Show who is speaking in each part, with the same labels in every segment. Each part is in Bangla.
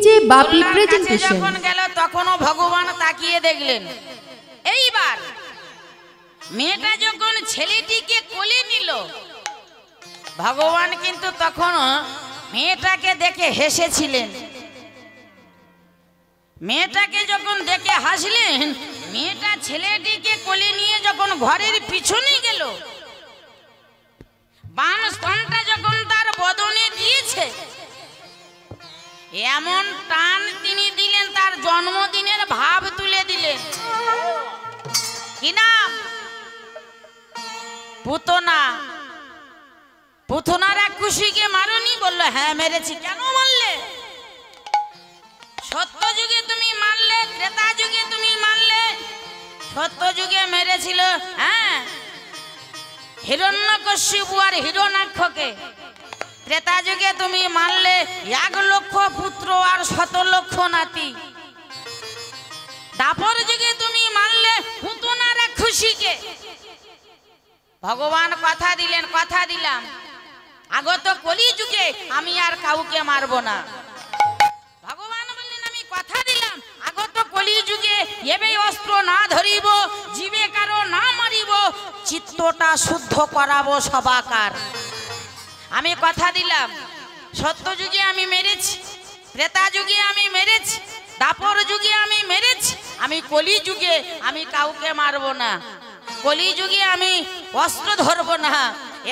Speaker 1: ডিজে বাপি প্রেজেন্টেশন।
Speaker 2: যখন গেল তখনও ভগবান তাকিয়ে দেখলেন। এইবার মেয়েটা যখন ছেলেটিকে কোলে নিল, ভগবান কিন্তু তখনও মেয়েটাকে দেখে হেসেছিলেন। মেয়েটাকে যখন দেখে হাসলেন, মেয়েটা ছেলেটিকে কোলে নিয়ে যখন ঘরের পিছনে গেল, বাম স্তনটা যখন তার বদনে দিয়েছে, এমন টান তিনি দিলেন, তার জন্মদিনের ভাব তুলে দিলেন। কি নাম? পুতনা। পুতনারা খুশিকে মারনি? বললো হ্যাঁ মেরেছি। কেন মারলে? সত্য যুগে তুমি মারলে, ত্রেতা যুগে তুমি মারলে। সত্য যুগে মেরেছিল হ্যাঁ হিরণ্যকশিপু আর হিরণ্যাক্ষকে। ত্রেতা যুগে তুমি মারলে 1,00,000 পুত্র আর 100,00,000 নাতি। দাপর যুগে তুমি মারলে পুতনারা খুশিকে। ভগবান কথা দিলেন, কথা দিলাম আগত কলি যুগে আমি আর কাউকে মারবো না। ভগবান বললেন আমি কথা দিলাম আগত কলি যুগে এবে অস্ত্র না ধরিব, জীবে কারো না মারিব, চিত্তটা শুদ্ধ করাবো সবাকার। আমি কথা দিলাম সত্য যুগে আমি মেরেছি, ত্রেতা যুগে আমি মেরেছি, দাপর যুগে আমি মেরেছি, আমি কলি যুগে আমি কাউকে মারবো না। কলি যুগে আমি অস্ত্র ধরবো না,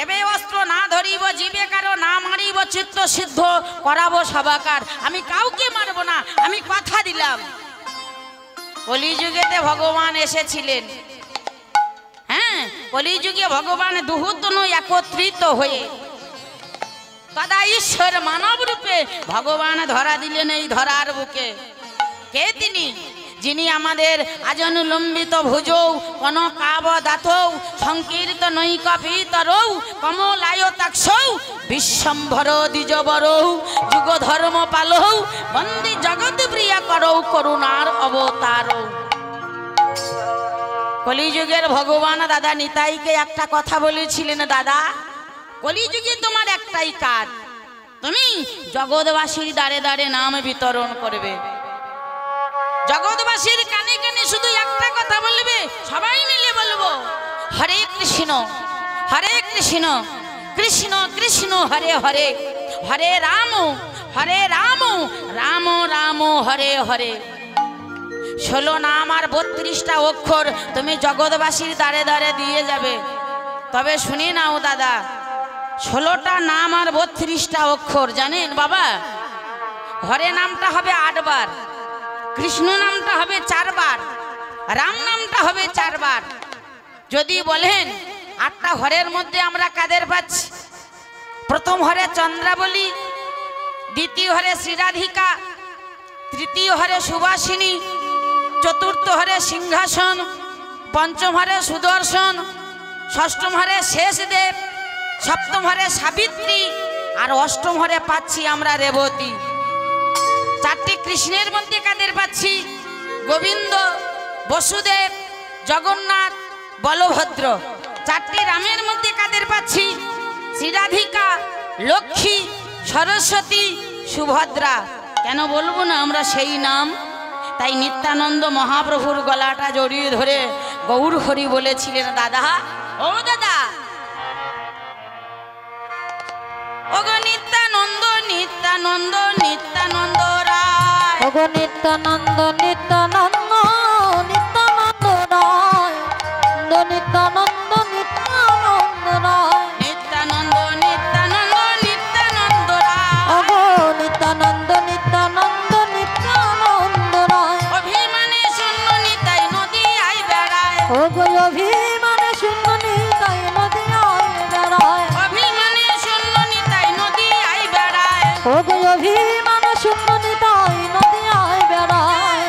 Speaker 2: এবে অস্ত্র না ধরিব, জীবে কারো না মারিব, চিত্ত সিদ্ধ করাবো সবাকার। আমি কাউকে মারবো না, আমি কথা দিলাম। কলিযুগেতে ভগবান এসেছিলেন। হ্যাঁ কলিযুগে ভগবান দুহুতনু একত্রিত হয়ে তদা ঈশ্বর মানব রূপে ভগবান ধরা দিলেন এই ধরার বুকে। কে তিনি? যিনি আমাদের আজনুলম্বিত ভুজৌ কনকাব দাতৌ সংকীর্ত নৈকপিতরৌ কমলায়তাক্ষৌ বিশ্বম্ভর দ্বিজবরৌ যুগ ধর্ম পালৌ বন্দে জগৎ প্রিয়া করৌ করুণার অবতারৌ। কলিযুগের ভগবান দাদা নিতাইকে একটা কথা বলেছিলেন, দাদা কলিযুগে তোমার একটাই কাজ, তুমি জগৎবাসীর দ্বারে দ্বারে নাম বিতরণ করবে। জগৎবাসীর কানে কানে শুধু একটা কথা বলবে, সবাই মিলে বলবো হরে কৃষ্ণ হরে কৃষ্ণ কৃষ্ণ কৃষ্ণ হরে হরে, হরে রাম রাম রাম হরে হরে। 16 নাম আর 32টা অক্ষর তুমি জগৎবাসীর দ্বারে দ্বারে দিয়ে যাবে। তবে শুনে নাও দাদা, 16টা নাম আর 32টা অক্ষর জানেন বাবা? হরে নামটা হবে 8 বার, কৃষ্ণ নামটা হবে 4 বার, রাম নামটা হবে 4 বার। যদি বলেন 8টা হরের মধ্যে আমরা কাদের পাচ্ছি? প্রথম হরে চন্দ্রাবলী, দ্বিতীয় হরে শ্রীরাধিকা, তৃতীয় হরে সুবাসিনী, চতুর্থ হরে সিংহাসন, পঞ্চম হরে সুদর্শন, ষষ্ঠম হরে শেষদেব, সপ্তম হরে সাবিত্রী, আর অষ্টম হরে পাচ্ছি আমরা রেবতী। 4টি কৃষ্ণের মধ্যে কাদের পাচ্ছি? গোবিন্দ, বসুদেব, জগন্নাথ, বলভদ্র। 4টি রামের মধ্যে কাদের পাচ্ছি? শ্রীরাধিকা, লক্ষ্মী, সরস্বতী, সুভদ্রা। কেন বলবো না আমরা সেই নাম? তাই নিত্যানন্দ মহাপ্রভুর গলাটা জড়িয়ে ধরে গৌর হরি বলেছিলেন, দাদা ও দাদা ওগো নিত্যানন্দ নিত্যানন্দ নিত্যানন্দ রায়,
Speaker 3: ওগো নিত্যানন্দ নিত্যানন্দ নিত্যানন্দ রায়, নিত্যানন্দ নিত্যানন্দ রায়,
Speaker 2: নিত্যানন্দ নিত্যানন্দ নিত্যানন্দ রায়,
Speaker 3: ওগো নিত্যানন্দ নিত্যানন্দ নিত্যানন্দ রায়।
Speaker 2: অভিমানে শূন্য নিতাই নদী আই বেড়ায়,
Speaker 3: ওগো অভিমানে শূন্য নিতাই নদী আই বেড়ায়,
Speaker 2: অভিমানে শূন্য নিতাই নদী আই বেড়ায়,
Speaker 3: ওগো অভিমানে শূন্য নিতাই নদী আই বেড়ায়।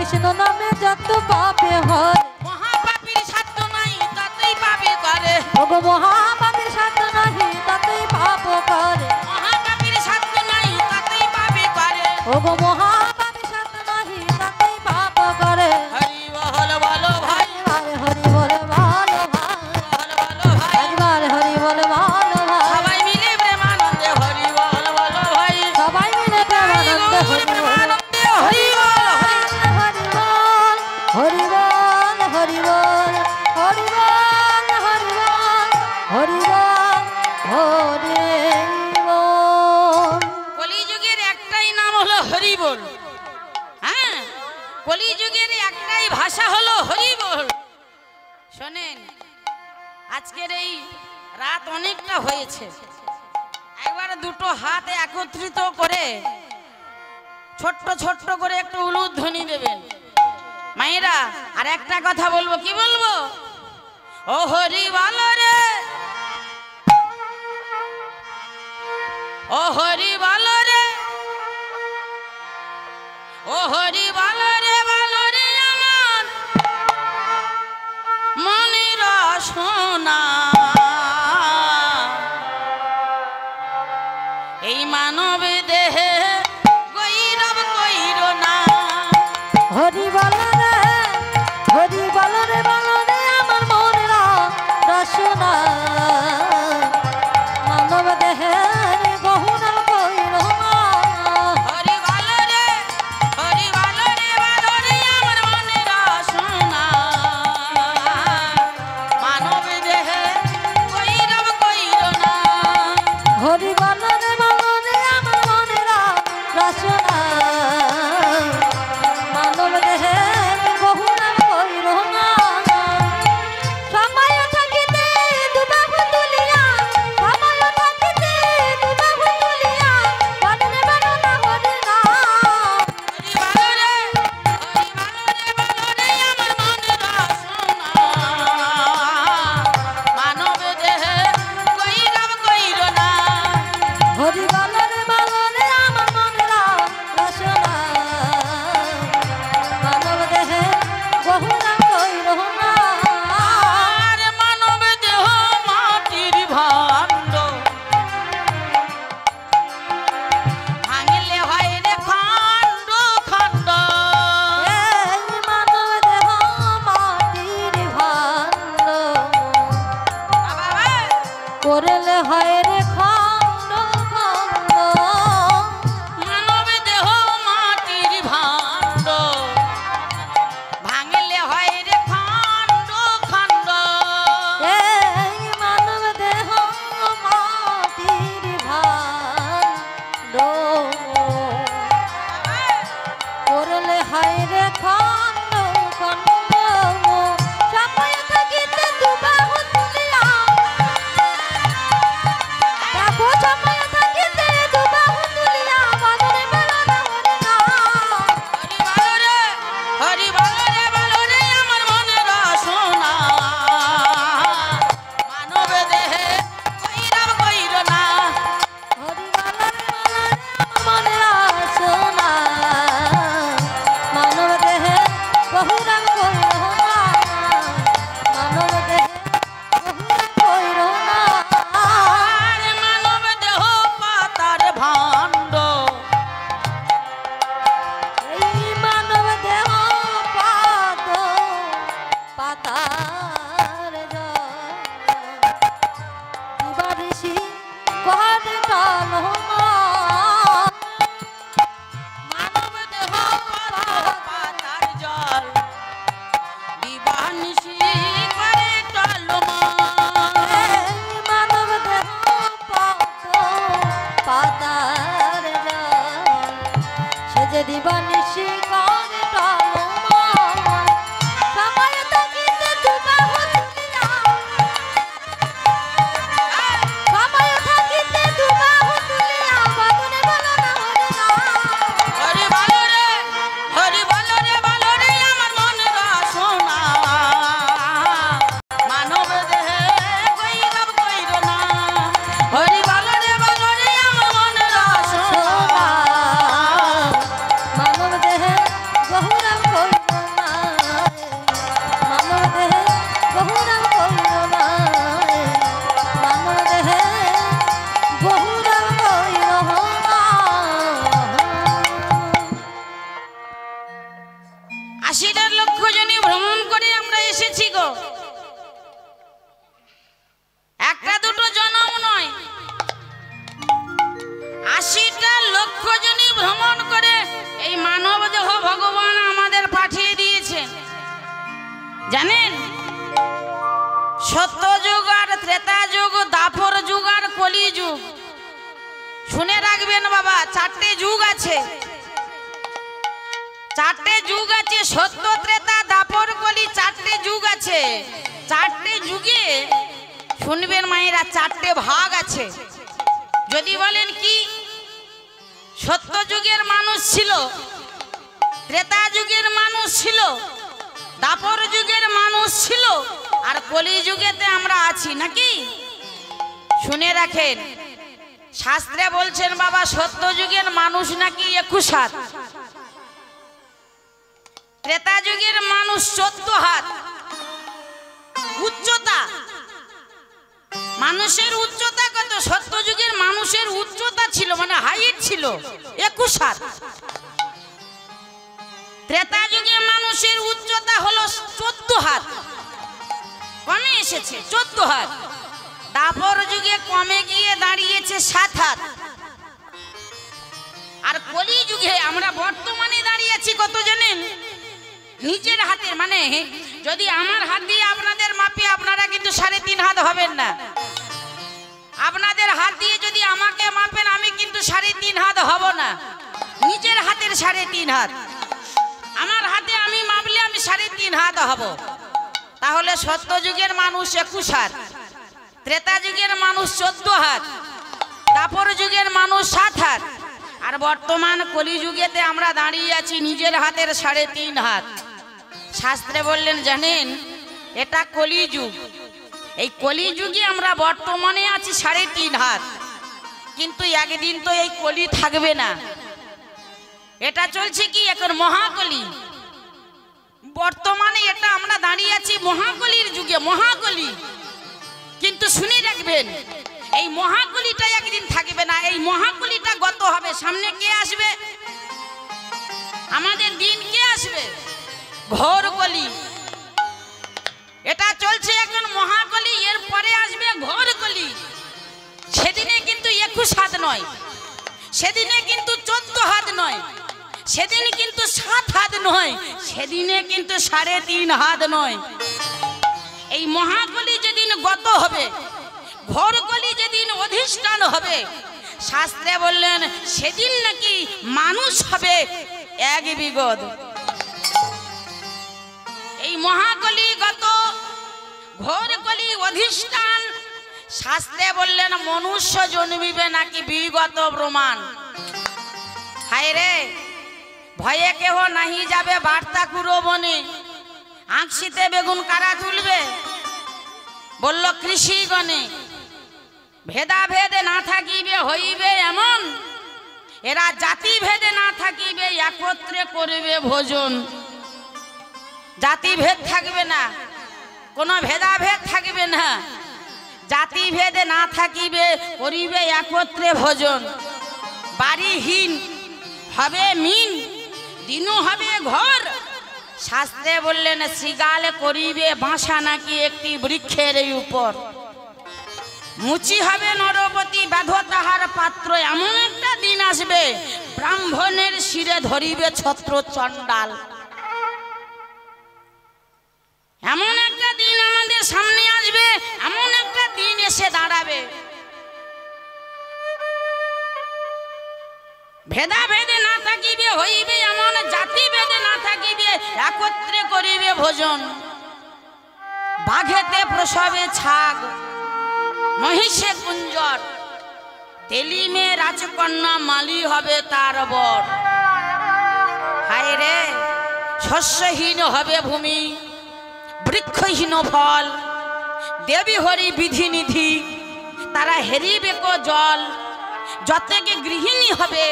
Speaker 3: কৃষ্ণ নামে যত পাপে হয়
Speaker 2: মহাপাপীর সাধ্য নাই তাতেই পাপে করে
Speaker 3: ওগো মহাপাপের সাধ্য নাহি তাতেই পাপ করে
Speaker 2: মহাপাপীর সাধ্য নাই তাতেই পাপে করে
Speaker 3: ওগো মহাপাপের সাধ্য নাহি তাতেই পাপ করে
Speaker 2: হরি বল বলো ভাই
Speaker 3: একবার হরি বলে ভালো ভাই
Speaker 2: বল বলো ভাই
Speaker 3: একবার হরি বলে ভালো ভাই
Speaker 2: সবাই মিলে প্রেমানন্দে হরি বল বলো ভাই
Speaker 3: সবাই মিলে প্রেমানন্দে হরি বল
Speaker 2: প্রেমানন্দে হরি বল
Speaker 3: হরি বল হরি বল হরি বল হরি বল হরি বল হরি বল
Speaker 2: কলিযুগের একটাই নাম হলো হরি বল। হ্যাঁ, কলিযুগের একটাই ভাষা হলো হরি বল। শোনেন, আজকের এই রাত অনেকটা হয়েছে, একবার দুটো হাত একত্রিত করে ছোট্ট ছোট্ট করে একটু উলুধ্বনি দেবেন মায়েরা। আর একটা কথা বলবো, কি বলবো? ও হরি বলো রে, ও হরি বলো রে, ও হরি বলো রে, বলো রে আমার মনের সোনা। এই মানব দেহে গৈরব কইর না।
Speaker 3: হরি বল রে হরি বল রে আমার মনের রসনা মানব দেহের গহনা কইর না
Speaker 2: হরি বলো রে, হরি বলো রে, বলো রে আমার মনের সোনা। মানব দেহে গৈরব কইর না।
Speaker 3: হরি বল রে আমার মনের রসনা মানব দেহের গহনা কইর না সময় থাকিতে দুবাহু তুলিয়া সময় থাকিতে দুবাহু তুলিয়া বদনে বদনা হরি না
Speaker 2: হরি বলো রে, হরি বলো রে, বলো রে আমার মনের সোনা। মানব দেহে গৈরব কইর না।
Speaker 3: হরি বল রে আমার মনের রসনা মানব দেহে গহনা কইর না
Speaker 2: আর মানব দেহ মাটির ভাণ্ড, ভাঙলে হয় রে খণ্ড খণ্ড।
Speaker 3: এই মানব দেহ মাটির ভাণ্ড
Speaker 2: বাবা,
Speaker 3: করলে হয় রে খণ্ড খণ্ড
Speaker 2: মানব দেহ মাটির ভাণ্ড, ভাঙলে হয় রে খণ্ড খণ্ড।
Speaker 3: এই মানব দেহ মাটির ভাণ্ড করলে হয় রে খণ্ড খণ্ড সময় থাকিতে দুবাহু তুলিয়া দেখো সময় থাকিতে দুবাহু তুলিয়া বদনে বদনা হরি না
Speaker 2: হরি বলো রে, হরি বলো রে, বলো রে আমার মনের সোনা। মানব দেহে গৈরব কইর না।
Speaker 3: হরি মনে সোনা মানব দেহে বহুরাম কইর না মানব দেহে বহুরাম কইর না
Speaker 2: আর মানব দেহ পাতার ভাণ্ড,
Speaker 3: এই মানব দেহ পাত পাতার দিবারিশি কহাদ কালো
Speaker 2: মানব দেহ পাতার জল, দিবানিশি করে টলমল।
Speaker 3: মানব দেহ পাতার সে যে দিবানিশি করে টলমল সময় থাকিতে দুবাহু তুলিয়া সময় থাকিতে দুবাহু তুলিয়া বদনে বদনা হরি না
Speaker 2: হরি বলো রে, হরি বলো রে, বলো রে আমার মনের সোনা। মানব দেহে গৈরব কইর না। হরি বলো রে, বলো রে আমার মনের সোনা।
Speaker 3: মানব দেহে বহুরাম কইর
Speaker 2: 80টা লক্ষ জনই ভ্রমণ করে আমরা এসেছি গো, একটা দুটো জনম নয়, 80টা লক্ষ জনই ভ্রমণ করে এই মানব দেহ ভগবান আমাদের পাঠিয়ে দিয়েছেন। জানেন, সত্য যুগ আর ত্রেতা যুগ, দাপর যুগ আর কলি যুগ। শুনে রাখবেন বাবা, 4টে যুগ আছে, 4টে যুগ আছে, সত্য ত্রেতা দাপর কলি, 4টে যুগ আছে। 4টে যুগে শুনবেন মায়েরা, 4টে ভাগ আছে। যদি বলেন কি, সত্য যুগের মানুষ ছিল, ত্রেতা যুগের মানুষ ছিল, দাপর যুগের মানুষ ছিল, আর কলি যুগেতে আমরা আছি নাকি? শুনে রাখেন, শাস্ত্রে বলছেন বাবা, সত্য যুগের মানুষ নাকি 21 হাত, ত্রেতা যুগের মানুষ 14 হাত উচ্চতা। মানুষের উচ্চতা কত? সত্য যুগের মানুষের উচ্চতা ছিল, মানে হাইট ছিল 21 হাত। ত্রেতা যুগের মানুষের উচ্চতা হলো 14 হাত, কমে এসেছে 14 হাত। দাপর যুগে কমে গিয়ে দাঁড়িয়েছে 7 হাত। আর কলি যুগে আমরা বর্তমানে দাঁড়িয়েছি কত জানেন? নিজের হাতের, মানে যদি আমার হাত দিয়ে আপনাদের মাপি, আপনারা কিন্তু 3.5 হাত হবেন না। আপনাদের হাত দিয়ে যদি আমাকে মাপেন, আমি কিন্তু 3.5 হাত হব না। নিজের হাতের 3.5 হাত, আমার হাতে আমি মাপলে আমি 3.5 হাত হব। তাহলে সত্য যুগের মানুষ 21 হাত, ত্রেতা যুগের মানুষ 14 হাত, দাপর যুগের মানুষ 7 হাত, আর বর্তমান কলি যুগেতে আমরা দাঁড়িয়ে আছি নিজের হাতের 3.5 হাত। শাস্ত্রে বললেন জানেন, এটা কলি যুগ। এই কলি যুগে আমরা বর্তমানে আছি 3.5 হাত, কিন্তু একদিন তো এই কলি থাকবে না। এটা চলছে কি এখন মহাকলি। বর্তমানে এটা আমরা দাঁড়িয়ে আছি মহাকলির যুগে, মহাকলি। কিন্তু শুনে রাখবেন, এই মহাকলিটা একদিন থাকবে না, এই মহাকলিটা গত হবে। সামনে কে আসবে? আমাদের দিন কে আসবে? ঘোর কলি। এটা চলছে এখন মহাকলি, এর পরে আসবে ঘোর কলি। সেদিনে কিন্তু 21 হাত নয়, সেদিনে কিন্তু 14 হাত নয়, সেদিন কিন্তু 7 হাত নয়, সেদিনে কিন্তু 3.5 হাত নয়। এই মহাকলি যেদিন গত হবে, ঘোর কলি যেদিন অধিষ্ঠান হবে, শাস্ত্রে বললেন সেদিন নাকি মানুষ হবে 1 বিগত। এই মহাকলি গত, ঘোর কলি অধিষ্ঠান, শাস্ত্রে বললেন মনুষ্য জন্মিবে নাকি বিগত প্রমাণ। হায় রে, ভয়ে কেহ নাহি যাবে বার্তা কুরো বনে, আঁকশিতে বেগুন কারা তুলবে, বলল কৃষিগণে। ভেদাভেদে না থাকিবে হইবে এমন, এরা জাতি ভেদে না থাকিবে একত্রে করবে ভোজন। জাতি ভেদ থাকবে না, কোনো ভেদাভেদ থাকবে না, জাতি ভেদে না থাকিবে করিবে একত্রে ভোজন। বাড়িহীন হবে মিন, দিনু হবে ঘর। শাস্ত্রে বললেন শৃগাল করিবে বাসা নাকি একটি বৃক্ষের উপর। মুচি হবে নরপতি বাঁধ তাহার পাত্র, এমন একটা দিন আসবে ব্রাহ্মণের শিরে ধরিবে ছত্র চণ্ডাল। এমন একটা দিন আমাদের সামনে আসবে, এমন একটা দিন এসে দাঁড়াবে। ভেদাভেদে না থাকিবে হইবে এমন, জাতি ভেদে না থাকিবে একত্রে করিবে ভোজন। বাঘেতে প্রসবে ছাগ, মহিষে কুঞ্জর, তেলিমে রাজকন্যা মালি হবে তার বর। হায় রে, শস্যহীন হবে ভূমি, বৃক্ষহীন ফল, দেবী হরি বিধি নিধি, তারা হেরিবে কো জল। যতেকে গৃহিণী হবে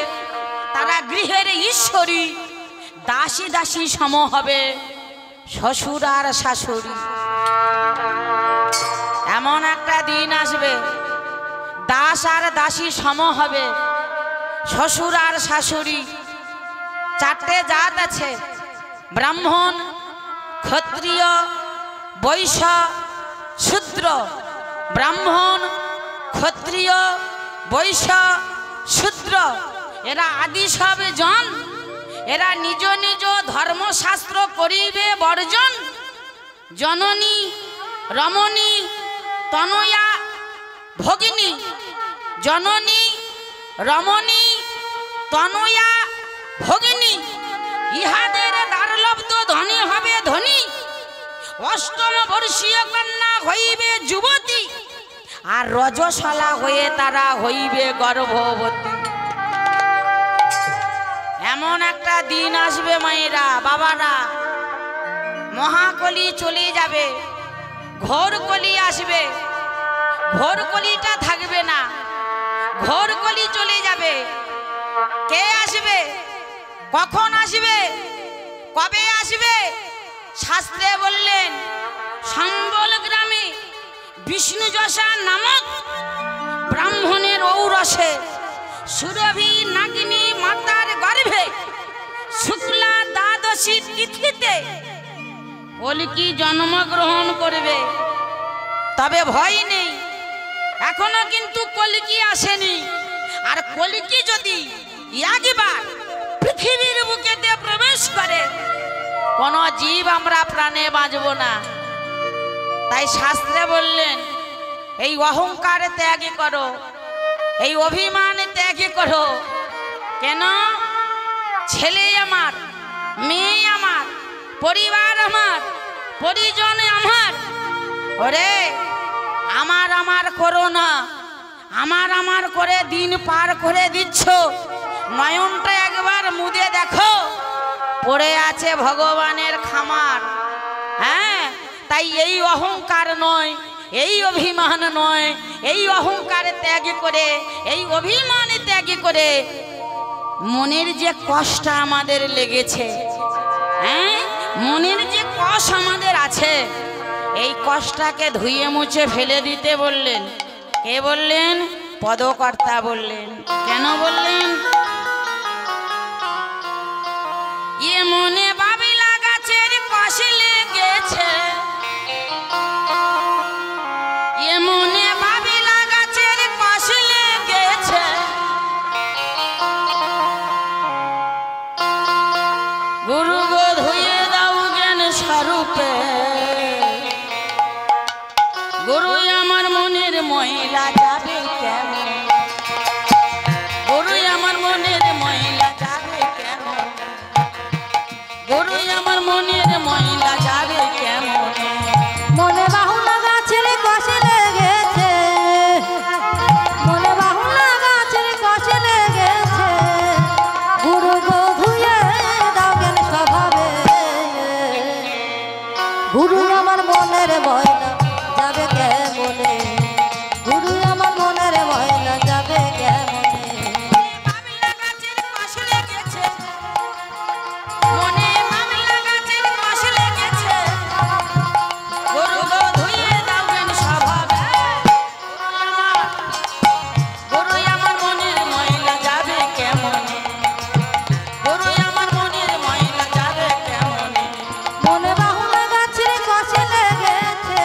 Speaker 2: তারা গৃহের ঈশ্বরী, দাসী দাসী সম হবে শ্বশুর আর শাশুড়ি। এমন একটা দিন আসবে দাস আর দাসী সম হবে, শ্বশুর আর শাশুড়ি। 4টে জাত আছে, ব্রাহ্মণ, ক্ষত্রিয়, বৈশ্য, শূদ্র। ব্রাহ্মণ, ক্ষত্রিয়, বৈশ্য, শূদ্র এরা আদি সব জন। এরা নিজ নিজ ধর্মশাস্ত্র করিবে বর্জন। জননী, রমণী, তনয়া, ভগিনী। জননী, রমণী, তনয়া, ভগিনী ইহাদের দ্বারলব্ধ ধনী হবে ধনী। অষ্টম বর্ষীয় কন্যা হইবে যুবতী, আর রজশালা হয়ে তারা হইবে গর্ভবতী। এমন একটা দিন আসবে মায়েরা, বাবারা, মহাকলি চলে যাবে, ঘোর কলি আসবে। ঘোর কলিটা থাকবে না, ঘোর কলি চলে যাবে। কে আসবে? কখন আসবে? কবে আসবে? শাস্ত্রে বললেন সম্বল গ্রামে বিষ্ণুযশা নামক ব্রাহ্মণের ঔরসে সুরভি নাগিনী মাতার গর্ভে শুক্লা দ্বাদশী তিথিতে কলিকি জন্মগ্রহণ করবে। তবে ভয় নেই, এখনো কিন্তু কলিকি আসেনি। আর কলিকি যদি একবার পৃথিবীর বুকেতে প্রবেশ করে, কোন জীব আমরা প্রাণে বাঁচব না। তাই শাস্ত্রে বললেন এই অহংকার ত্যাগ করো, এই অভিমান ত্যাগ করো। কেন? ছেলে আমার, মেয়ে আমার, পরিবার আমার, পরিজন আমার। ওরে আমার আমার করো না, আমার আমার করে দিন পার করে দিচ্ছ। নয়নটা একবার মুদে দেখো, পড়ে আছে ভগবানের খামার। হ্যাঁ, তাই এই অহংকার নয়, এই অভিমান নয়, এই অহংকার ত্যাগ করে, এই অভিমান ত্যাগ করে মনের যে কষ্ট আমাদের লেগেছে, হ্যাঁ, মনের যে কষ্ট আমাদের আছে, এই কষ্টটাকে ধুয়ে মুছে ফেলে দিতে বললেন। কে বললেন? পদকর্তা বললেন। কেন বললেন? এ মনে বাবিলা গাছের কষ লেগেছে, এ মনে বাবিলা গাছের কষ লেগেছে। গুরু গো ধুয়ে দাও জ্ঞান স্বরূপে, গুরু আমার মনের মহিলা যাবে কেমন? গুরু আমার মনের মহিলা যাবে কেমন? গুরু আমার মনের মহিলা যাবে কেমন?
Speaker 3: মনে বাহুলা গাছের কষে লেগেছে, মনে বাহুলা গাছের কষে লেগেছে। গুরু গো ধুয়ে দাও জ্ঞান স্বভাবে, গুরু আমার মনের ময়লা যাবে কেমনে? গুরু আমার মনের ময়লা যাবে কেমনে?
Speaker 2: বাবলা গাছের কষ লেগেছে, মনে বাবলা গাছের কষ লেগেছে। গুরু গো ধুয়ে দাও জ্ঞান স্বভাবে, গুরু আমার মনের মহিলা যাবে কেমন? গুরু আমার মনের মহিলা যাবে কেমন?
Speaker 3: মনে বাহুলা গাছের কষে লেগেছে,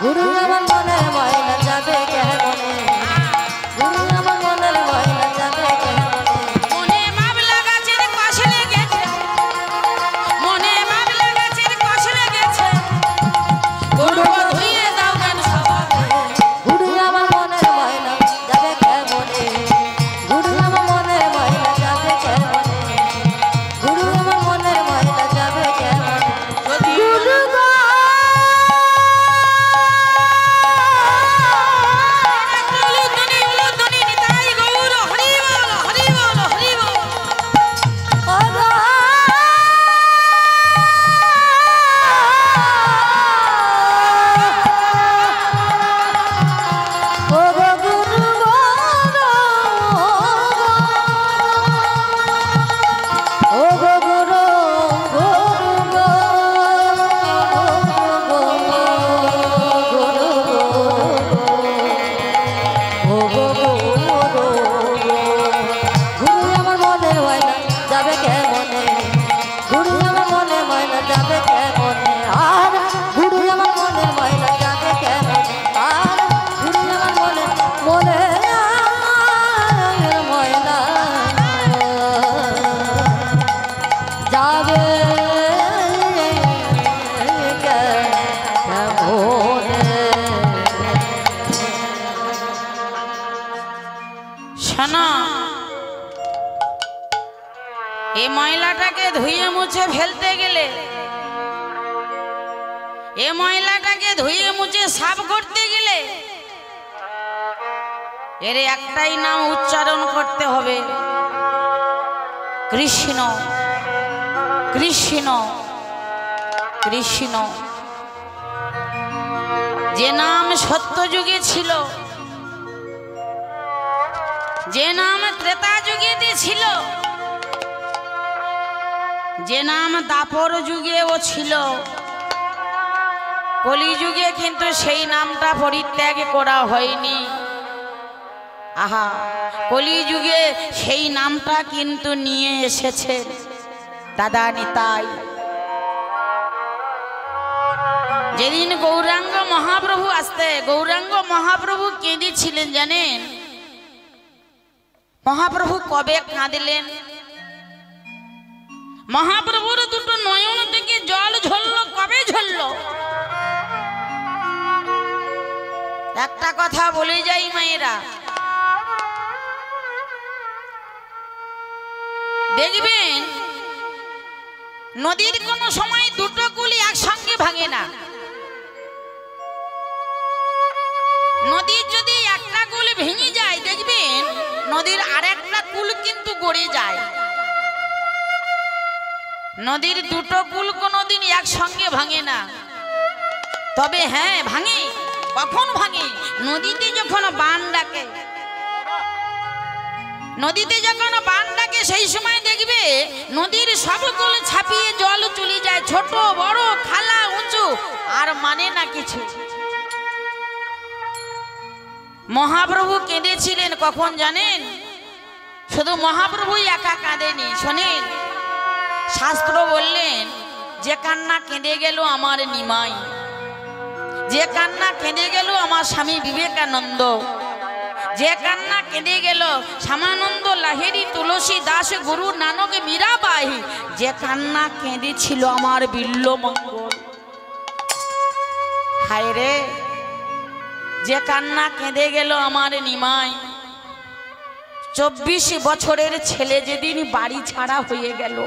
Speaker 3: গুরু আমার মনের ময়লা যাবে কেমনে গুরু আমার মনের ময়লা যাবে কেমনে
Speaker 2: মনে বাবলা গাছের কষ লেগেছে মনে বাবলা গাছের কষ লেগেছে গুরু ধুইয়ে দাও গান সবাবে
Speaker 3: গুরু আমার মনের ময়লা যাবে কেমনে গুরু আমার মনের ময়লা যাবে কেমনে গুরু আমার মনের ময়লা যাবে কেমনে
Speaker 2: যদি
Speaker 3: গুরু গো
Speaker 2: উলুধ্বনি নিতাই গৌর হরি বল হরি বল হরি বল
Speaker 3: ও গো ও গো গুরু গো ও গো গুরু গুরু গো গুরু ও গো গুরু আমার মনের ময়লা যাবে কেমনে গুরু আমার মনের ময়লা যাবে কেমনে আর গুরু আমার মনের ময়লা যাবে কেমনে আর গুরু আমার মনের ময়লা যাবে
Speaker 2: শোনো এই ময়লাটাকে ধুয়ে মুছে ফেলতে গেলে এই ময়লাটাকে ধুয়ে মুছে সাফ করতে গেলে এর একটাই নাম উচ্চারণ করতে হবে কৃষ্ণ কৃষ্ণ কৃষ্ণ যে নাম সত্যযুগে ছিল যে নাম ত্রেতা যুগেতে ছিল যে নাম দাপর যুগেও ছিল কলিযুগে কিন্তু সেই নামটা পরিত্যাগ করা হয়নি আহা কলিযুগে সেই নামটা কিন্তু নিয়ে এসেছে দাদা নিতাই যেদিন গৌরাঙ্গ মহাপ্রভু আসতে গৌরাঙ্গ মহাপ্রভু কেঁদেছিলেন জানেন মহাপ্রভু কবে কাঁদলেন মহাপ্রভুর দুটো নয়ন থেকে জল ঝরল কবে ঝরল একটা কথা বলে যাই মায়েরা দেখবেন নদীর কোনো সময় দুটো কুলি একসঙ্গে ভাঙে না নদীর যদি একটা কুল ভেঙে যায় দেখবেন নদীর আরেকটা কুল কিন্তু গড়ে যায় নদীর দুটো কুল কোনোদিন একসঙ্গে ভাঙে না তবে হ্যাঁ ভাঙে কখন ভাঙে নদীতে যখন বান ডাকে নদীতে যখন বান ডাকে সেই সময় দেখবে নদীর সব কুল ছাপিয়ে জল চলে যায় ছোট বড় খালা উঁচু আর মানে না কিছু মহাপ্রভু কেঁদেছিলেন কখন জানেন শুধু মহাপ্রভুই একা কাঁদেনি শোনেন শাস্ত্র বললেন যে কান্না কেঁদে গেল আমার নিমাই যে কান্না কেঁদে গেল আমার স্বামী বিবেকানন্দ যে কান্না কেঁদে গেল শ্যামানন্দ লাহিড়ী তুলসী দাস গুরু নানক মীরাবাই যে কান্না কেঁদেছিল আমার বিল্বমঙ্গল হায় রে যে কান্না কেঁদে গেল আমার নিমাই 24 বছরের ছেলে যেদিন বাড়ি ছাড়া হয়ে গেল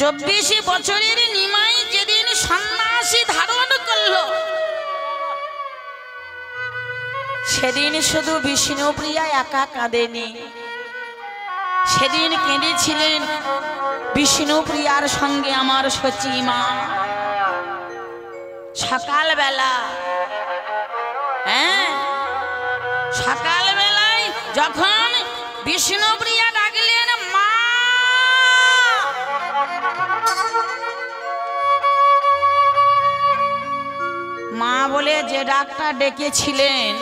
Speaker 2: 24 বছরের নিমাই যেদিন সন্ন্যাসী ধারণ করল সেদিন শুধু বিষ্ণুপ্রিয়া একা কাঁদেনি সেদিন কেঁদেছিলেন বিষ্ণুপ্রিয়ার সঙ্গে আমার সচিমা সকালবেলা হ্যাঁ সকালবেলায় যখন বিষ্ণুপ্রিয়া ডাকলেন মা মা বলে যে ডাকটা ডেকেছিলেন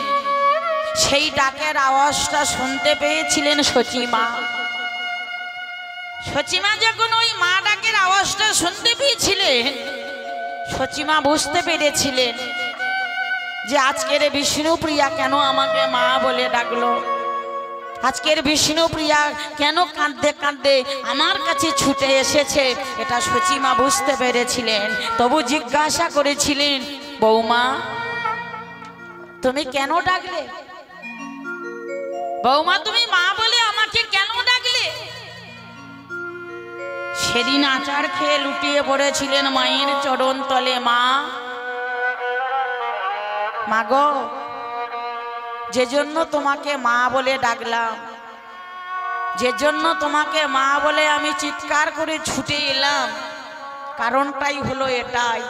Speaker 2: সেই ডাকের আওয়াজটা শুনতে পেয়েছিলেন সচিমা সচিমা যখন ওই মা ডাকের আওয়াজটা শুনতে পেয়েছিলেন সচিমা বুঝতে পেরেছিলেন যে আজকের বিষ্ণুপ্রিয়া কেন আমাকে মা বলে ডাকলো, আজকের বিষ্ণুপ্রিয়া কেন কাঁদতে কাঁদতে আমার কাছে ছুটে এসেছে, এটা সচিমা বুঝতে পেরেছিলেন। তবু জিজ্ঞাসা করেছিলেন, বৌমা তুমি কেন ডাকলে? বৌমা তুমি মা বলে আমাকে কেন ডাকলে? সেদিন আচার খেয়ে লুটিয়ে পড়েছিলেন মায়ের চরণ তলে। মা গো, যে জন্য তোমাকে মা বলে ডাকলাম, যে জন্য তোমাকে মা বলে আমি চিৎকার করে ছুটে এলাম, কারণটাই হলো এটাই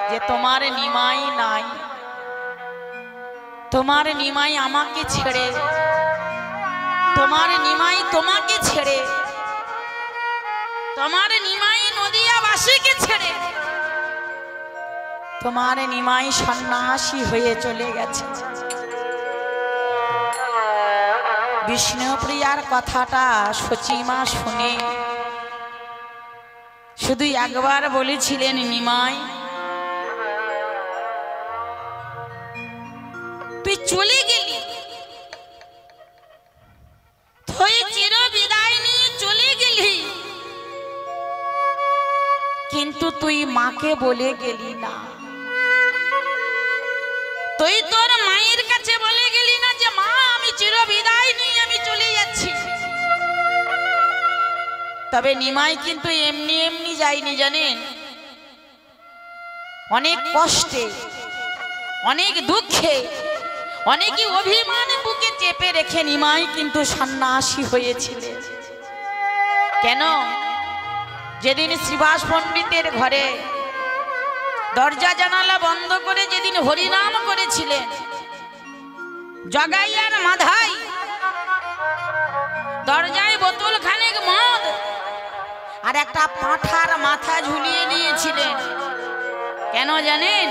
Speaker 2: যে তোমার নিমাই নাই, তোমার নিমাই আমাকে ছেড়ে, তোমার নিমাই তোমাকে ছেড়ে, তোমার নিমাই নদিয়াবাসীকে ছেড়ে, তোমার নিমাই সন্ন্যাসী হয়ে চলে গেছে। বিষ্ণুপ্রিয়ার কথাটা সচিমা শুনে শুধু একবার বলেছিলেন, নিমাই তুই চলে গেলি, তুই চির বিদায় নিয়ে চলে গেলি, কিন্তু তুই মাকে বলে গেলি না, তুই তোর মায়ের কাছে বলে গেলি না যে মা আমি চির বিদায় নিয়ে আমি চলে যাচ্ছি। তবে নিমাই কিন্তু এমনি এমনি যায়নি জানেন, অনেক কষ্টে, অনেক দুঃখে, অনেকই অভিমান বুকে চেপে রেখে নিমাই কিন্তু সন্ন্যাসী হয়েছিলেন। কেন? যেদিন শ্রীবাস পণ্ডিতের ঘরে দরজা জানালা বন্ধ করে যেদিন হরিনাম করেছিলেন, জগাই আর মাধাই দরজায় বোতল খানেক মদ আর একটা পাঁঠার মাথা ঝুলিয়ে নিয়েছিলেন। কেন জানেন?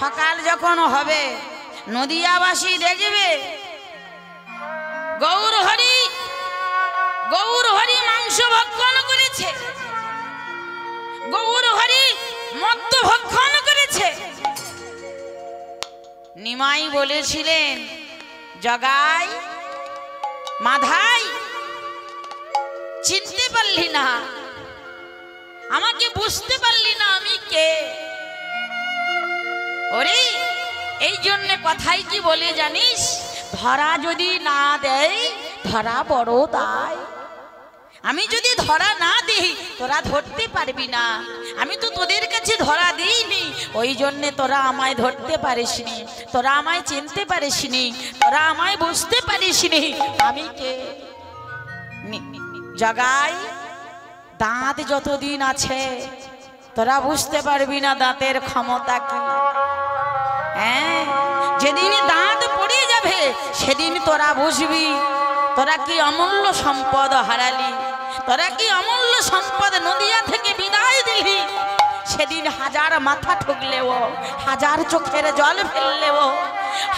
Speaker 2: সকাল যখন হবে নদিয়াবাসী দেখবে গৌর হরি মাংস ভক্ষণ করেছে, গৌর হরি মদ্য ভক্ষণ করেছে। নিমাই বলেছিলেন, জগাই মাধাই চিনতে পারলি না, আমাকে বুঝতে পারলি না আমি কে? ওরে এই জন্য কথাই কি বলে জানিস, ধরা যদি না দেয় ধরা বড় দায়। আমি যদি ধরা না দিই তোরা ধরতে পারবি না, আমি তো তোদের কাছে ধরা দিইনি, ওই জন্যে তোরা আমায় ধরতে পারিসনি, তোরা আমায় চিনতে পারিসনি, তোরা আমায় বুঝতে পারিসনি আমি কে। জগাই দাঁত যতদিন আছে তোরা বুঝতে পারবি না দাঁতের ক্ষমতা কি। হ্যাঁ, যেদিন দাঁত পড়ে যাবে সেদিন তোরা বুঝবি তোরা কি অমূল্য সম্পদ হারালি, তোরা কি অমূল্য সম্পদ নদিয়া থেকে বিদায় দিলি। সেদিন হাজার মাথা ঠুকলেও, হাজার চোখের জল ফেললেও,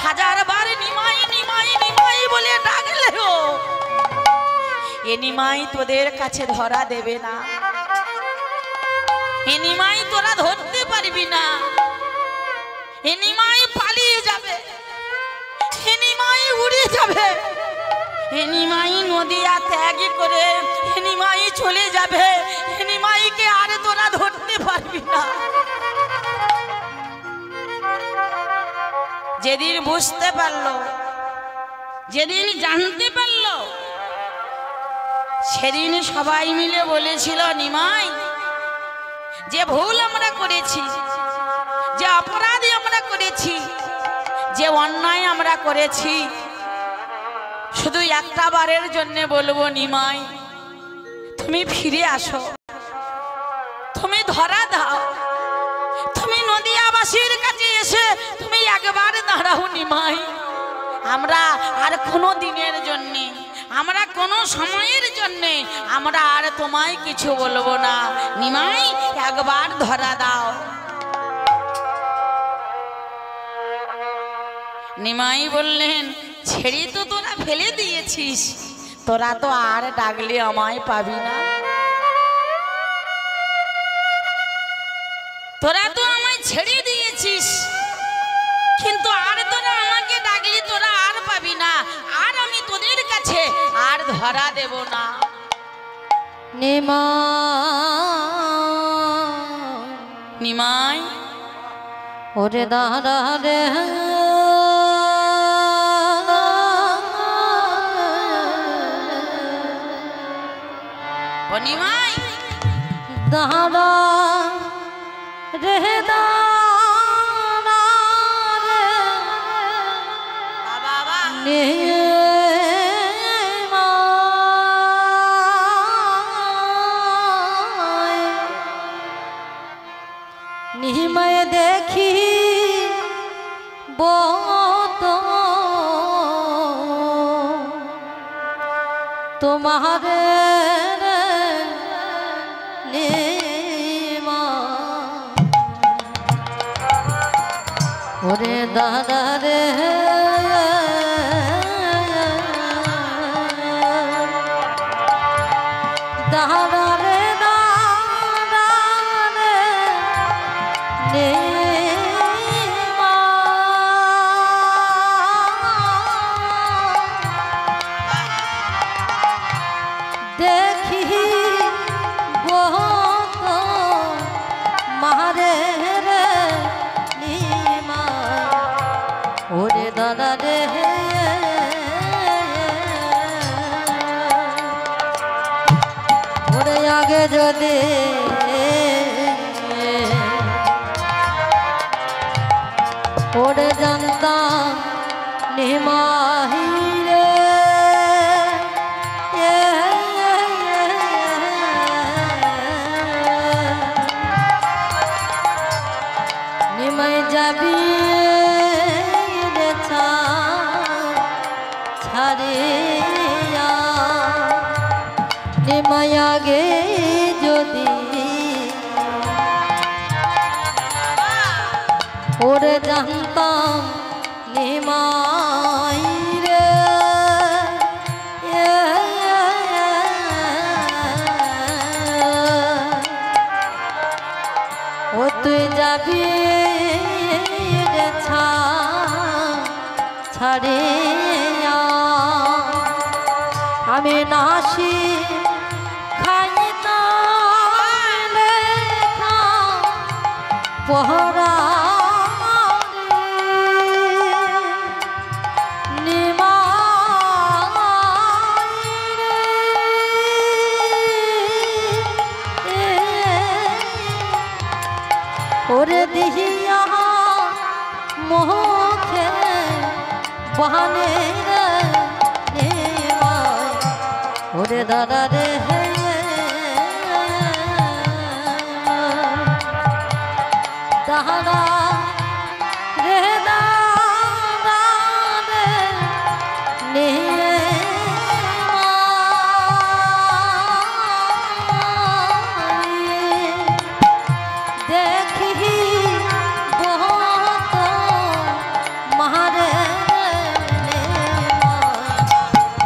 Speaker 2: হাজার বার নিমাই নিমাই নিমাই বলে ডাকলেও এ নিমাই তোদের কাছে ধরা দেবে না, এ নিমাই তোরা ধরতে পারবি না, এ নিমাই পালিয়ে যাবে, এ নিমাই উড়ে যাবে, এ নিমাই নদিয়া ত্যাগ করে এ নিমাই চলে যাবে, এ নিমাইকে আর তোরা ধরতে পারবি না। যেদিন বুঝতে পারলো, যেদিন জানতে পারলো, সেদিন সবাই মিলে বলেছিল, নিমাই যে ভুল আমরা করেছি, যে অপরাধী আমরা করেছি, যে অন্যায় আমরা করেছি, শুধু একটা বারের জন্য বলবো নিমাই তুমি ফিরে আসো, তুমি ধরা দাও, তুমি নদিয়াবাসীর কাছে এসে তুমি একবার দাঁড়াও নিমাই। আমরা আর কোনো দিনের জন্যে, আমরা কোনো সময়ের জন্যে আমরা আর তোমায় কিছু বলবো না, নিমাই একবার ধরা দাও। নিমাই বললেন, ছেড়ে তো তোরা ফেলে দিয়েছিস, তোরা তো আর ডাকলে আমায় পাবি না। তোরা তো আমায় ছেড়ে দিয়েছিস, কিন্তু আর তোরা আমাকে ডাকলি তোরা আর পাবি না, আর আমি তোদের কাছে আর ধরা দেব না।
Speaker 3: নিমা
Speaker 2: নিমাই
Speaker 3: ওরে দাঁড়া রে
Speaker 2: ও নিমাই
Speaker 3: দাঁড়া রে দাঁড়া রে
Speaker 2: বাবা বাবা
Speaker 3: নিমায় দেখি বত তোমার নিমা ওরে দাদা রে দাদা রে দাদা রে নিমা দেখি বহুত মারে রে নিমা ওরে দাদা রে ওরে আগে যদি ওরে জানতাম নিমাহি রে নিমাই যাবি রে ছাড়িয়া নিমাই আগে যদি ওরে জানতাম নিমাই রে ও তুই যাবি রে ছাড়িয়া আমি নাসি খাইতাম লেখা পহরা ওরে দিহিয়া মুখে বহানে রে নিমাই ওরে দাদা রে দাদা রে দাদা রে দেখি বহুত মারে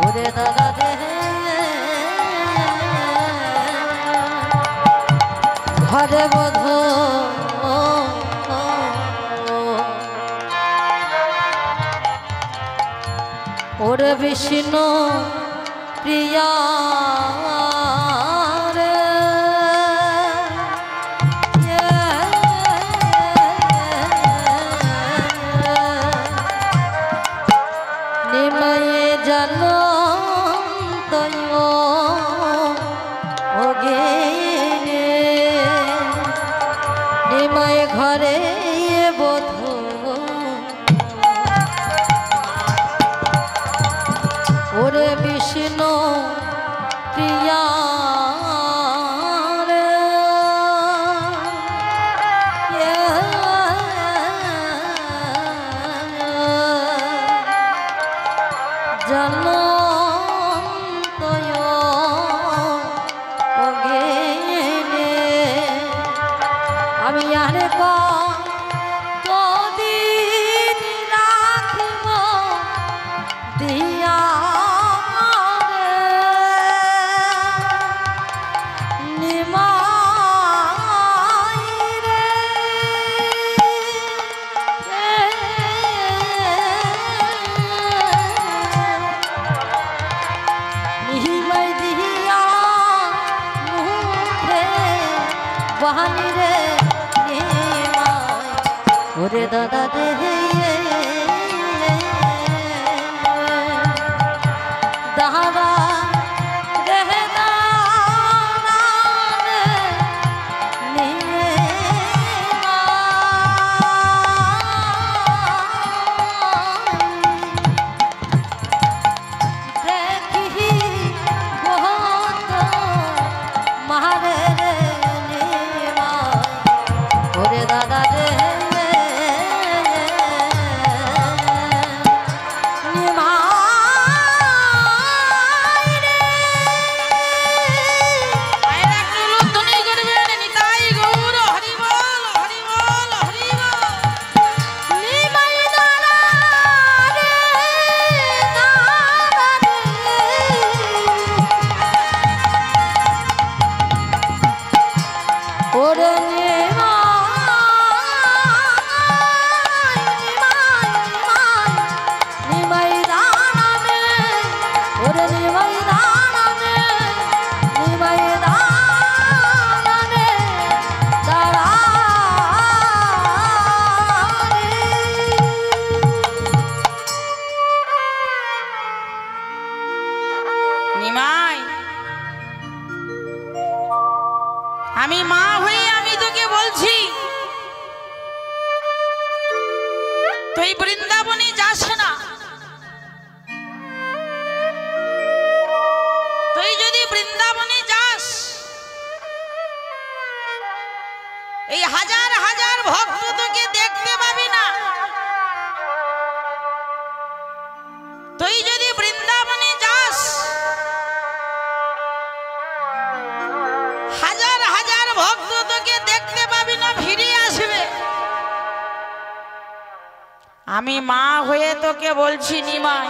Speaker 3: ওরে দাদা রে ঘরে বধ ওরে বিষ্ণু প্রিয়া রে নিমায়ে জানো তৈব ওগে নিমায়ে ঘরে বধূ ওরে বিষ্ণু প্রিয়া রে জনন্তয় অগেনে আমি আরে তোর ওরে দাদা রে দাদা রে দাদা রে দেখি বহুত মারে রে ওরে দাদা রে
Speaker 2: নিমাই, আমি মা হয়ে আমি তোকে বলছি, তুই বৃন্দাবনে যাস না। তুই যদি বৃন্দাবনে যাস, এই হাজার হাজার ভক্ত তোকে দেখতে পাবি না। তুই যদি বৃন্দাবনে যাস, হাজার হাজার ভক্ত তোকে দেখতে পাবি না, ফিরে আসবে। আমি মা হয়ে তোকে বলছি নিমাই,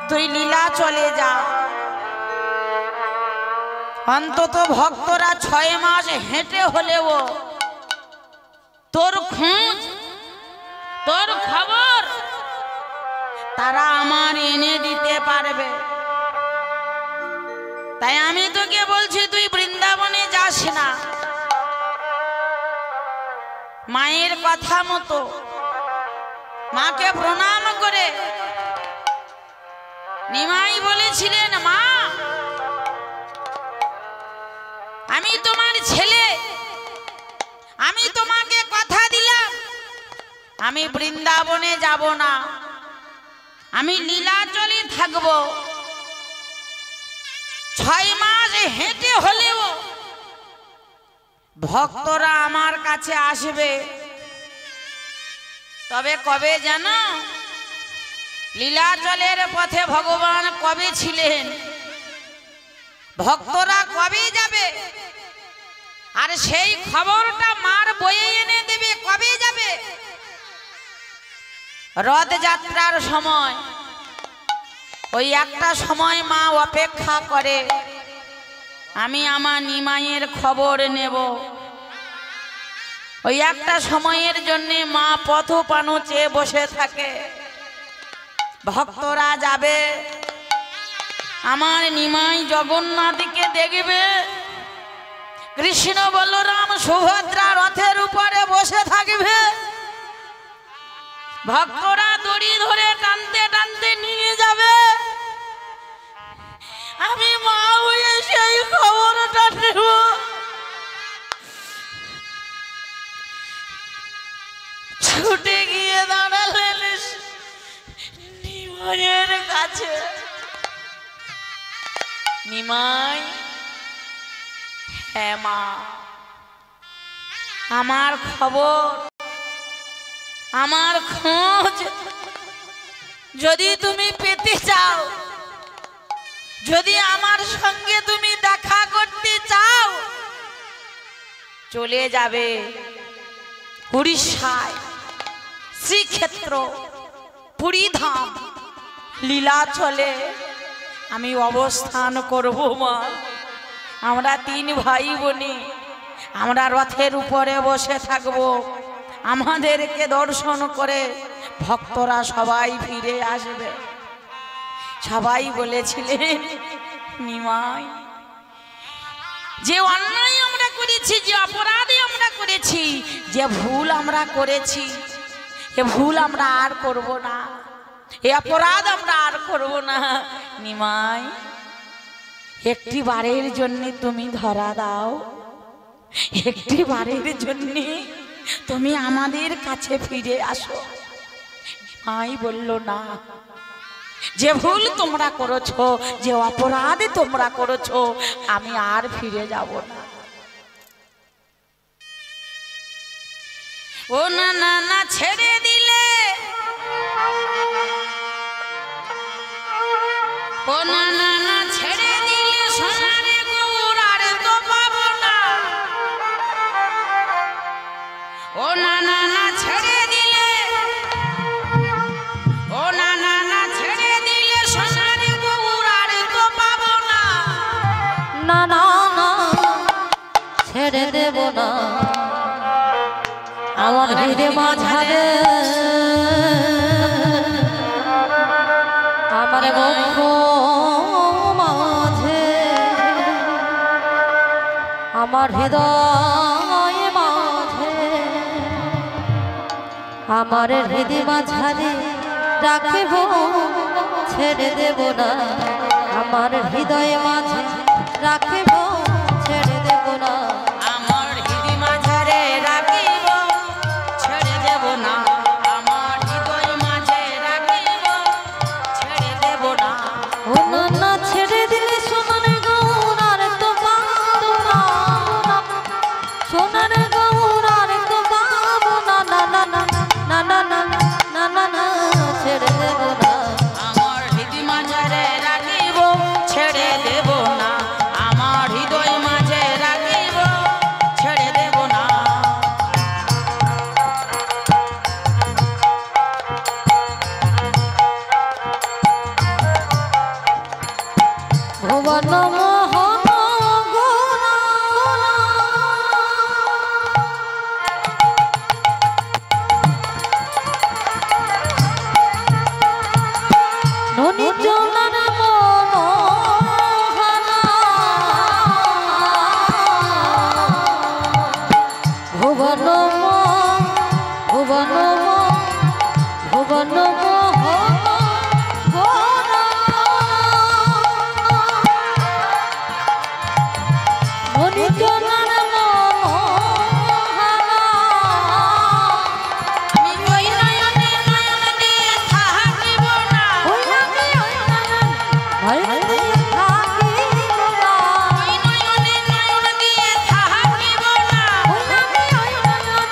Speaker 2: তুই লীলা চলে যা। অন্তত ভক্তরা 6 মাস হেঁটে হলেও তোর খোঁজ, তোর খবর তারা আমার এনে দিতে পারবে। তাই আমি তোকে বলছি, তুই বৃন্দাবনে যাস না। মায়ের কথা মতো মাকে প্রণাম করে নিমাই বলেছিলেন, মা আমি তোমার ছেলে, আমি তোমাকে কথা দিলাম আমি বৃন্দাবনে যাব না, আমি লীলাচলে থাকবো। 6 মাস হেঁটে হলেও ভক্তরা আমার কাছে আসবে। তবে কবে জানো? লীলাচলের পথে ভগবান কবে ছিলেন, ভক্তরা কবে যাবে, আর সেই খবরটা মার বয়ে এনে দেবে কবে যাবে? রথযাত্রার সময়। ওই একটা সময় মা অপেক্ষা করে, আমি আমার নিমাইয়ের খবর নেব। ওই একটা সময়ের জন্য মা পথ পানো চেয়ে বসে থাকে। ভক্তরা যাবে, আমার নিমাই জগন্নাথকে দেখবে, কৃষ্ণ বলরাম সুভদ্রা রথের উপরে বসে থাকবে। ভক্তরা দড়ি ধরে টানতে টানতে নিয়ে যাবে। আমি মা হয়ে সেই খবরটা নেব। ছুটে গিয়ে দাঁড়ালেন নিমাইয়ের কাছে। নিমাই, হ্যাঁ মা, আমার খবর, আমার খোঁজ যদি তুমি পেতে চাও, যদি আমার সঙ্গে তুমি দেখা করতে চাও, চলে যাবে উড়িষ্যায়, শ্রীক্ষেত্র, পুরীধাম, লীলাচলে আমি অবস্থান করব মা। আমরা 3 ভাই বোনে আমরা রথের উপরে বসে থাকব। আমাদেরকে দর্শন করে ভক্তরা সবাই ফিরে আসবে। সবাই বলেছিলেন, নিমাই, যে অন্যায় আমরা করেছি, যে অপরাধে আমরা করেছি, যে ভুল আমরা করেছি এ ভুল আমরা আর করব না, এ অপরাধ আমরা আর করব না। নিমাই একটি বারের জন্য তুমি ধরা দাও, একটি বারের জন্য তুমি আমাদের কাছে ফিরে আসো। নিমাই বলল না, যে ভুল তোমরা করেছো, যে অপরাধ তোমরা করেছো, আমি আর ফিরে যাব না। ও না না না ছেড়ে দিলে, ও না না না ছেড়ে দিলে সোনারে গৌর আর তো পাবো না। ও না না না ছেড়ে দিলে, ও না না না ছেড়ে দিলে সোনারে গৌর আর তো পাবো না।
Speaker 3: না না না ছেড়ে দেব না, আমার হৃদয় মাঝারে আমার বক্ষ মাঝে, আমার হৃদয় মাঝে, আমার হৃদয় মাঝারে রাখিব, ছেড়ে দেব না, আমার হৃদয় মাঝে রাখিব, ছেড়ে দেব না।
Speaker 2: আমার হৃদয় মাঝারে রাখিব, ছেড়ে দেব না, আমার হৃদয় মাঝে রাখিব, ছেড়ে দেব না।
Speaker 3: ও না না ছেড়ে দিলে সোনার গৌর আর তো পাবো না, সোনার গৌর আর তো পাবো না। না না না না না না না না না ছেড়ে দেব না,
Speaker 2: আমার হৃদয় মাঝারে রাখিব, ছেড়ে দেব না, আমার হৃদয় মাঝে রাখিব, ছেড়ে দেব না।
Speaker 3: ভুবন মোহন গোরা ননি চলার মনোহরা, ভুবন ভুবন ভুবন মোহন গোরা ননি চলার মনোহরা,
Speaker 2: আমি ওই নয়নে নয়ন দিয়ে থাকিব না,
Speaker 3: ওই আমি ওই নয়ন ভয় দিয়ে থাকিব না,
Speaker 2: ওই নয়নে নয়ন দিয়ে থাকিব না,
Speaker 3: ওই আমি ওই নয়ন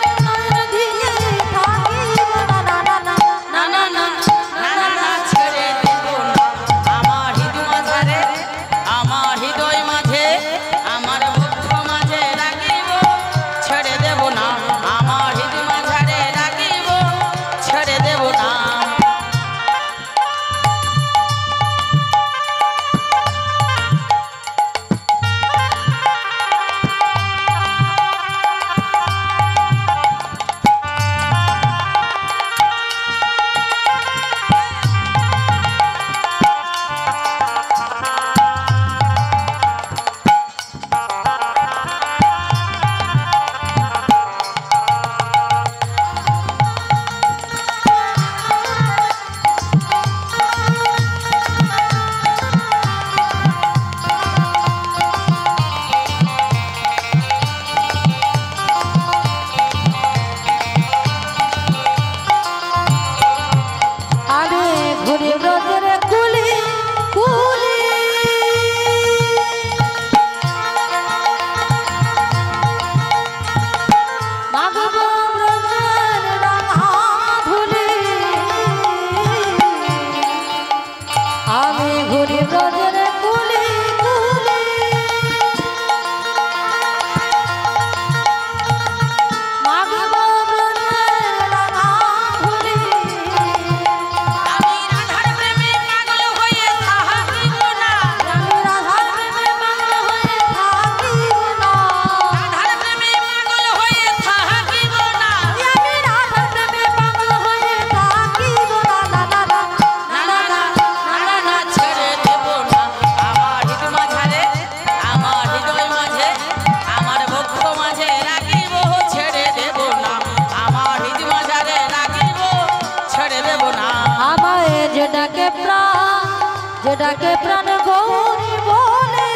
Speaker 3: যেটাকে প্রাণ গৌরী বলে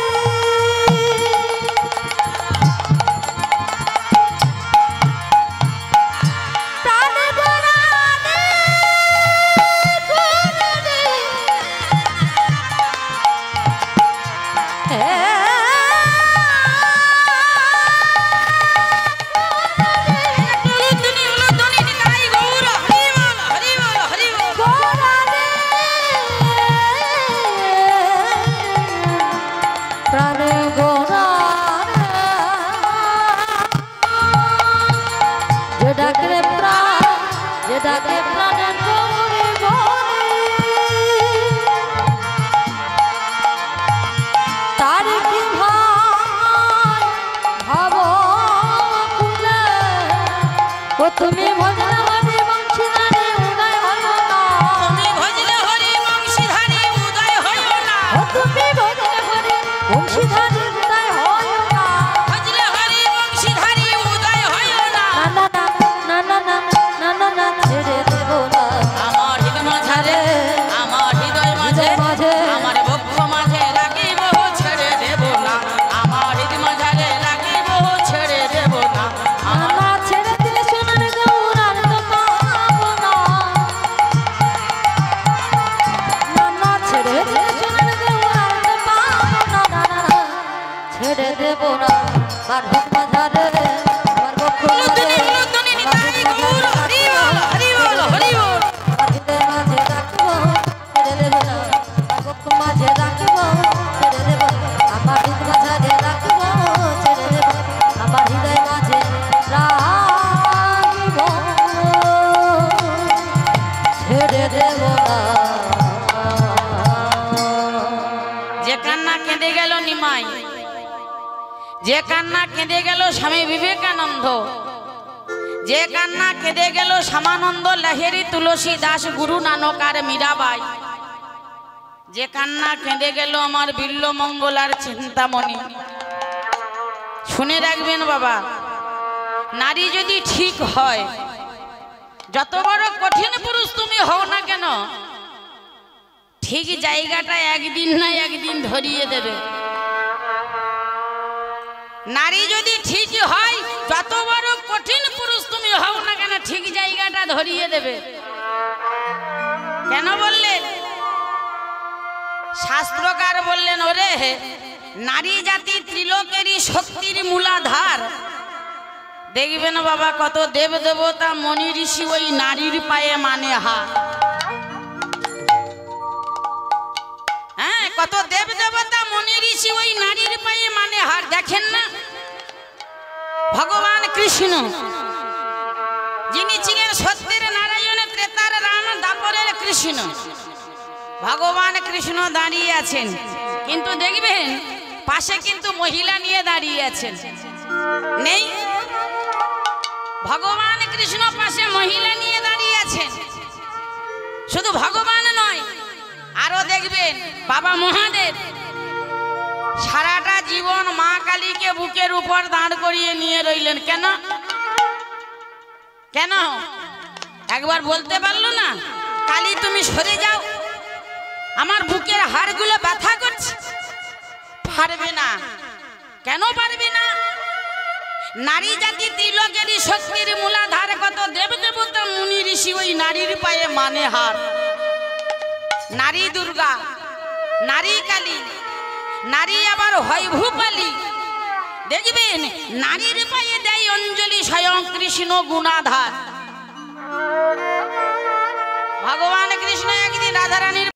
Speaker 3: তুমি ভজলে হরি বংশীধারী উদয় হলো না
Speaker 2: তুমি ভজলে হরি বংশীধারী উদয় হলো না
Speaker 3: তুমি ভজলে হরি বংশীধারী উদয় হলো না
Speaker 2: ভজলে হরি বংশীধারী উদয় হলো না
Speaker 3: না না না না না না ছেড়ে দেব না
Speaker 2: আমার হৃদয় মাঝে আমার হৃদয় মাঝে আমার বক্ষ মাঝে রাখিব ছেড়ে দেব না আমার হৃদয় মাঝে রাখিব ছেড়ে দেব না
Speaker 3: না ছেড়ে দিলে সোনার গৌরার তো পাবো না না ছেড়ে দিলে সোনার গৌরার তো পাবো না ছেড়ে দেব না আমার বক্ষ মাঝে আমার বক্ষ মাঝে
Speaker 2: যে কান্না কেঁদে গেল স্বামী বিবেকানন্দ, যে কান্না কেঁদে গেল শ্যামানন্দ লাহিড়ী, তুলসী দাস, গুরু নানক আর মীরাবাই, যে কান্না কেঁদে গেল আমার বিল্বমঙ্গল আর চিন্তামণি। শুনে রাখবেন বাবা, নারী যদি ঠিক হয়, যত বড় কঠিন পুরুষ তুমি হও না কেন, ঠিক জায়গাটা একদিন না একদিন ধরিয়ে দেবে। নারী যদি ঠিক হয়, যত বড় কঠিন পুরুষ তুমি হও না কেন, ঠিক জায়গাটা ধরিয়ে দেবে। কেন বললেন? শাস্ত্রকার বললেন, ওরে নারী জাতি ত্রিলোকেরই শক্তির মূলাধার। দেখবেন বাবা, কত দেব দেবতা মনি ঋষি ওই নারীর পায়ে মানে হাত। হ্যাঁ, কত দেব দেবতা মনি ঋষি ওই নারীর পায়ে মানে হার। দেখেন না, ভগবান কৃষ্ণ যিনি ছিলেন সত্যের নারায়ণ, ত্রেতার রাম, দাপরের কৃষ্ণ, ভগবান কৃষ্ণ দাঁড়িয়ে আছেন, কিন্তু দেখবেন পাশে কিন্তু মহিলা নিয়ে দাঁড়িয়ে আছেন। নেই? ভগবান কৃষ্ণ পাশে মহিলা নিয়ে দাঁড়িয়ে আছেন। শুধু ভগবান নয়, আরো দেখবেন বাবা মহাদেব সারাটা জীবন মা কালীকে বুকের উপর দাঁড় করিয়ে নিয়ে রইলেন। কেন? কেন? একবার বলতে পারলো না, কালী তুমি সরে যাও, আমার বুকের হাড়গুলো ব্যথা করছে? পারবে না। কেন পারবে না? নারী জাতি ত্রিলোকেরই শক্তির মূলাধার, কত দেব দেবতা মুনি ঋষি ওই নারীর পায়ে মানে হার। নারী দুর্গা, নারী কালী, নারী আবার হয় ভূপালী। দেখবেন নারীর পায়ে দেয় অঞ্জলি স্বয়ং কৃষ্ণ গুণাধার। ভগবান কৃষ্ণ একদিন রাধারানীর